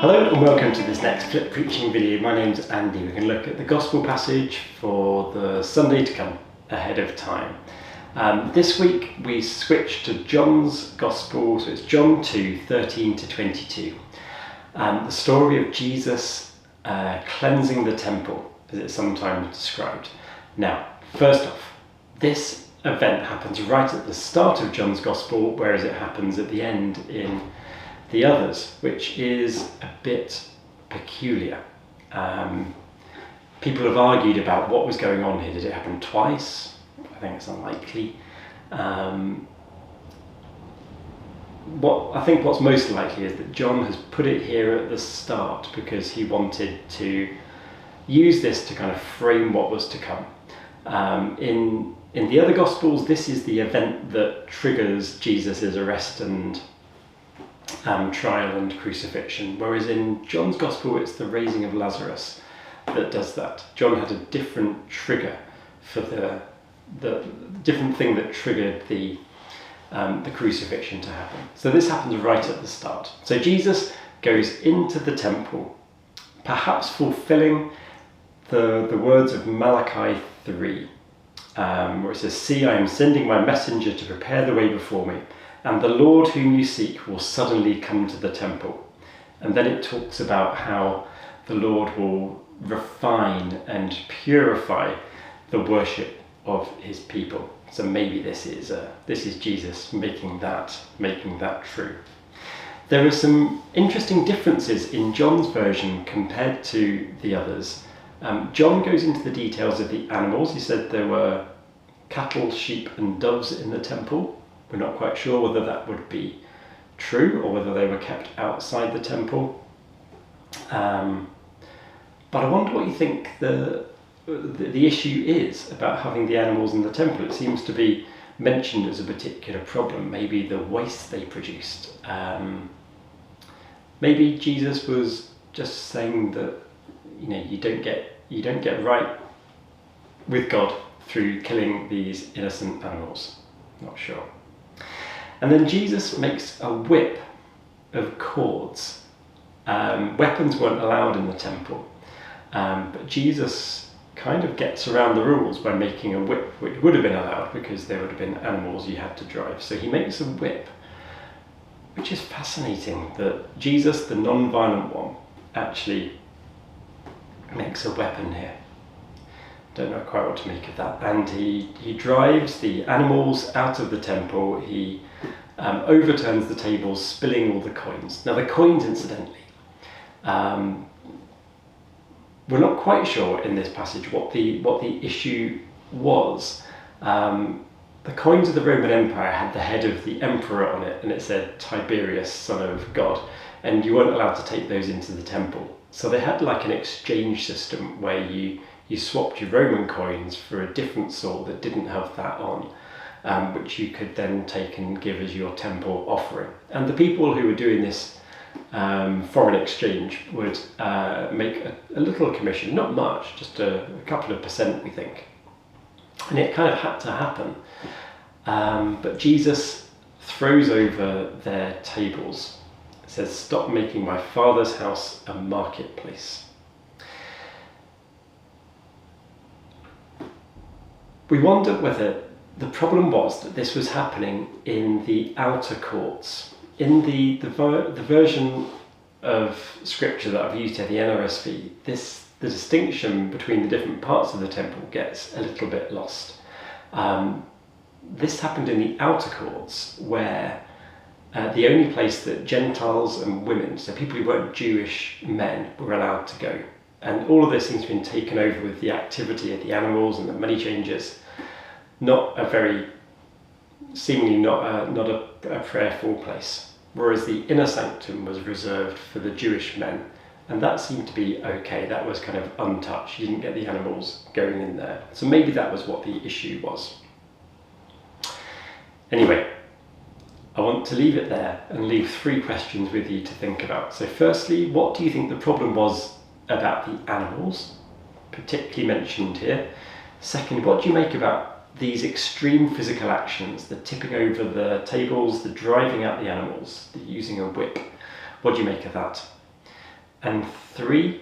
Hello and welcome to this next Flip Preaching video. My name's Andy. We can look at the Gospel passage for the Sunday to come ahead of time. This week we switched to John's Gospel, so it's John 2:13 to 22. The story of Jesus cleansing the temple, as it's sometimes described. Now, first off, this event happens right at the start of John's Gospel, whereas it happens at the end in the others, which is a bit peculiar. People have argued about what was going on here. Did it happen twice? I think it's unlikely. What's most likely is that John has put it here at the start because he wanted to use this to kind of frame what was to come. In the other Gospels, this is the event that triggers Jesus' arrest and trial and crucifixion, whereas in John's Gospel it's the raising of Lazarus that does that. John had a different trigger for the different thing that triggered the crucifixion to happen. So this happens right at the start. So Jesus goes into the temple, perhaps fulfilling the words of Malachi 3, where it says, "See, I am sending my messenger to prepare the way before me, and the Lord whom you seek will suddenly come to the temple." And then it talks about how the Lord will refine and purify the worship of his people. So maybe this is Jesus making that true. There are some interesting differences in John's version compared to the others. John goes into the details of the animals. He said there were cattle, sheep and doves in the temple. We're not quite sure whether that would be true or whether they were kept outside the temple. But I wonder what you think the issue is about having the animals in the temple. It seems to be mentioned as a particular problem, maybe the waste they produced. Maybe Jesus was just saying that you don't get right with God through killing these innocent animals. Not sure. And then Jesus makes a whip of cords. Weapons weren't allowed in the temple, but Jesus kind of gets around the rules by making a whip, which would have been allowed because there would have been animals you had to drive. So he makes a whip, which is fascinating that Jesus, the non-violent one, actually makes a weapon here. Don't know quite what to make of that. And he drives the animals out of the temple. He overturns the tables, spilling all the coins. Now the coins, incidentally, we're not quite sure in this passage what the issue was. The coins of the Roman Empire had the head of the emperor on it, and it said Tiberius, son of God, and you weren't allowed to take those into the temple. So they had like an exchange system where you swapped your Roman coins for a different sort that didn't have that on, which you could then take and give as your temple offering. And the people who were doing this foreign exchange would make a little commission, not much, just a couple of percent, we think. And it kind of had to happen. But Jesus throws over their tables. It says, "Stop making my Father's house a marketplace." We wonder whether the problem was that this was happening in the outer courts. In the version of scripture that I've used here, the NRSV, the distinction between the different parts of the temple gets a little bit lost. This happened in the outer courts, where the only place that Gentiles and women, so people who weren't Jewish men, were allowed to go. And all of this seems to have been taken over with the activity of the animals and the money changers. Seemingly not a prayerful place. Whereas the inner sanctum was reserved for the Jewish men, and that seemed to be okay. That was kind of untouched. You didn't get the animals going in there. So maybe that was what the issue was. Anyway, I want to leave it there and leave 3 questions with you to think about. So firstly, what do you think the problem was about the animals, particularly mentioned here? Second, what do you make about these extreme physical actions, the tipping over the tables, the driving out the animals, the using a whip? What do you make of that? And 3,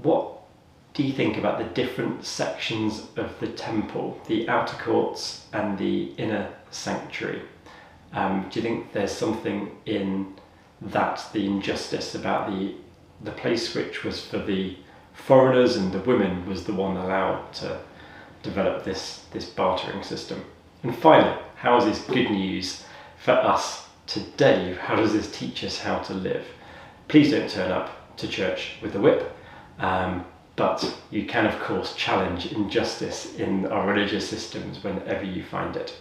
what do you think about the different sections of the temple, the outer courts and the inner sanctuary? Do you think there's something in that, the injustice about the place which was for the foreigners and the women was the one allowed to develop this bartering system? And finally, how is this good news for us today? How does this teach us how to live? Please don't turn up to church with a whip, but you can of course challenge injustice in our religious systems whenever you find it.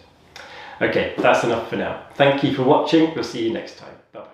Okay, that's enough for now. Thank you for watching. We'll see you next time. Bye bye.